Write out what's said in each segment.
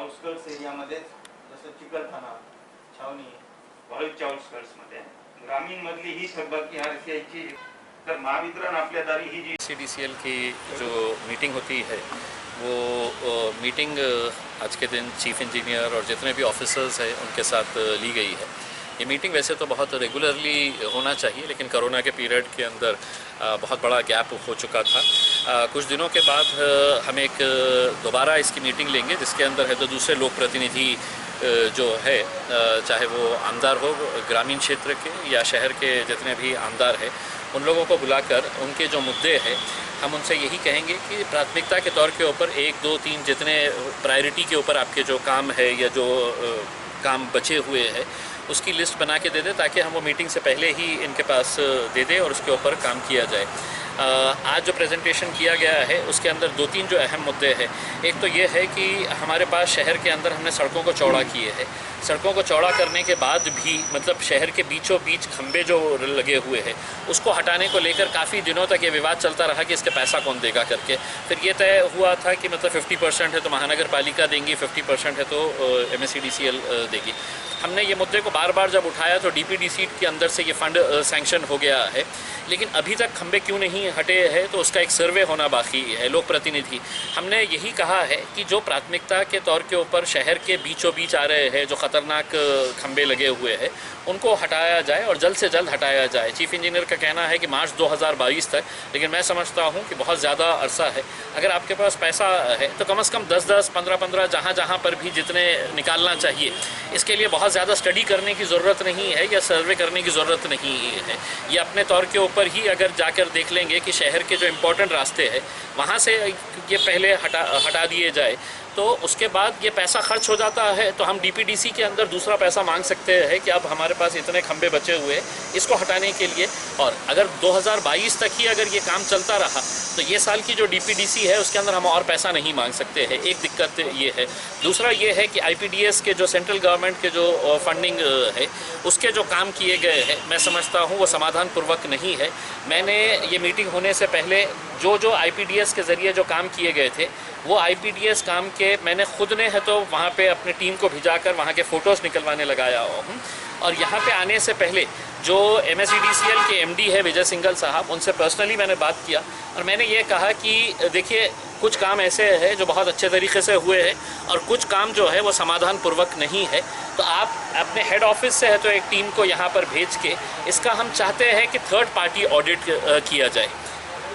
Outskirts एरियामध्ये जसं चिकलठाणा, छावणी, वाळूच्या आउटस्कर्ट्समध्ये ग्रामीण मधली ही थकबाकी RCIची तर महावितरण आपल्या दारी ही जी CDCL की जो मीटिंग होती है वो मीटिंग आज के दिन चीफ इंजीनियर और जितने भी ऑफिसर्स हैं उनके साथ ली गई है। ये मीटिंग वैसे तो बहुत रेगुलरली होना चाहिए, लेकिन कोरोना के पीरियड के अंदर बहुत बड़ा गैप हो चुका था। कुछ दिनों के बाद हम एक दोबारा इसकी मीटिंग लेंगे, जिसके अंदर है तो दूसरे लोक प्रतिनिधि जो है, चाहे वो आमदार हो ग्रामीण क्षेत्र के या शहर के जितने भी आमदार हैं, उन लोगों को बुलाकर उनके जो मुद्दे हैं हम उनसे यही कहेंगे कि प्राथमिकता के तौर के ऊपर 1, 2, 3 जितने प्रायोरिटी के ऊपर आपके जो काम है या जो काम बचे हुए हैं उसकी लिस्ट बना के दे दें, ताकि हम वो मीटिंग से पहले ही इनके पास दे दें और उसके ऊपर काम किया जाए। आज जो प्रेजेंटेशन किया गया है उसके अंदर 2-3 जो अहम मुद्दे हैं। एक तो ये है कि हमारे पास शहर के अंदर हमने सड़कों को चौड़ा किए हैं। सड़कों को चौड़ा करने के बाद भी मतलब शहर के बीचों बीच खंबे जो लगे हुए हैं उसको हटाने को लेकर काफ़ी दिनों तक ये विवाद चलता रहा कि इसका पैसा कौन देगा करके। फिर ये तय हुआ था कि मतलब 50% है तो महानगर पालिका देंगी, 50% है तो MSCDCL देगी। हमने ये मुद्दे को बार बार जब उठाया तो DPDC के अंदर से ये फंड सैंक्शन हो गया है, लेकिन अभी तक खंबे क्यों नहीं हटे हैं तो उसका एक सर्वे होना बाकी है। लोक प्रतिनिधि हमने यही कहा है कि जो प्राथमिकता के तौर के ऊपर शहर के बीचों बीच आ रहे हैं, जो ख़तरनाक खंबे लगे हुए हैं, उनको हटाया जाए और जल्द से जल्द हटाया जाए। चीफ इंजीनियर का कहना है कि मार्च 2022 तक, लेकिन मैं समझता हूँ कि बहुत ज़्यादा अरसा है। अगर आपके पास पैसा है तो कम से कम 10-10, 15-15 जहाँ पर भी जितने निकालना चाहिए, इसके लिए बहुत ज़्यादा स्टडी करने की ज़रूरत नहीं है या सर्वे करने की ज़रूरत नहीं है। ये अपने तौर के ऊपर ही अगर जाकर देख लेंगे कि शहर के जो इम्पोर्टेंट रास्ते हैं वहाँ से ये पहले हटा दिए जाए, तो उसके बाद ये पैसा खर्च हो जाता है तो हम DPDC के अंदर दूसरा पैसा मांग सकते हैं कि अब हमारे पास इतने खंबे बचे हुए हैं इसको हटाने के लिए। और अगर 2022 तक ही अगर ये काम चलता रहा तो ये साल की जो DPDC है उसके अंदर हम और पैसा नहीं मांग सकते हैं। एक दिक्कत ये है। दूसरा ये है कि IPDS के जो सेंट्रल गवर्नमेंट के जो फंडिंग है उसके जो काम किए गए हैं, मैं समझता हूँ वो समाधान पूर्वक नहीं है। मैंने ये मीटिंग होने से पहले जो IPDS के ज़रिए जो काम किए गए थे वो IPDS काम के मैंने खुद ने है तो वहाँ पे अपनी टीम को भिजाकर वहाँ के फ़ोटोज़ निकलवाने लगाया हूँ। और यहाँ पे आने से पहले जो MSCDCL के MD है विजय सिंघल साहब, उनसे पर्सनली मैंने बात किया और मैंने ये कहा कि देखिए कुछ काम ऐसे हैं जो बहुत अच्छे तरीके से हुए हैं और कुछ काम जो है वो समाधान पूर्वक नहीं है। तो आप अपने हेड ऑफिस से है तो एक टीम को यहाँ पर भेज के इसका हम चाहते हैं कि थर्ड पार्टी ऑडिट किया जाए।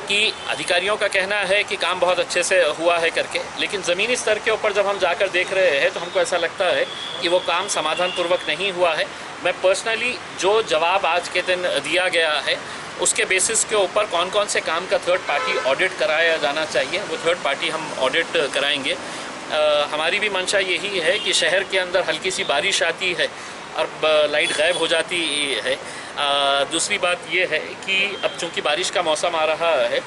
कि अधिकारियों का कहना है कि काम बहुत अच्छे से हुआ है करके, लेकिन ज़मीनी स्तर के ऊपर जब हम जाकर देख रहे हैं तो हमको ऐसा लगता है कि वो काम समाधान पूर्वक नहीं हुआ है। मैं पर्सनली जो जवाब आज के दिन दिया गया है उसके बेसिस के ऊपर कौन कौन से काम का थर्ड पार्टी ऑडिट कराया जाना चाहिए वो थर्ड पार्टी हम ऑडिट कराएंगे। हमारी भी मंशा यही है कि शहर के अंदर हल्की सी बारिश आती है और लाइट गायब हो जाती है। दूसरी बात ये है कि अब चूँकि बारिश का मौसम आ रहा है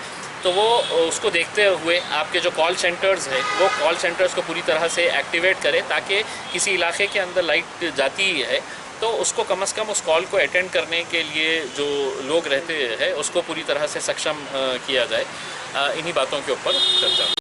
तो वो उसको देखते हुए आपके जो कॉल सेंटर्स हैं वो कॉल सेंटर्स को पूरी तरह से एक्टिवेट करें, ताकि किसी इलाके के अंदर लाइट जाती है तो उसको कम से कम उस कॉल को अटेंड करने के लिए जो लोग रहते हैं उसको पूरी तरह से सक्षम किया जाए। इन्हीं बातों के ऊपर चर्चा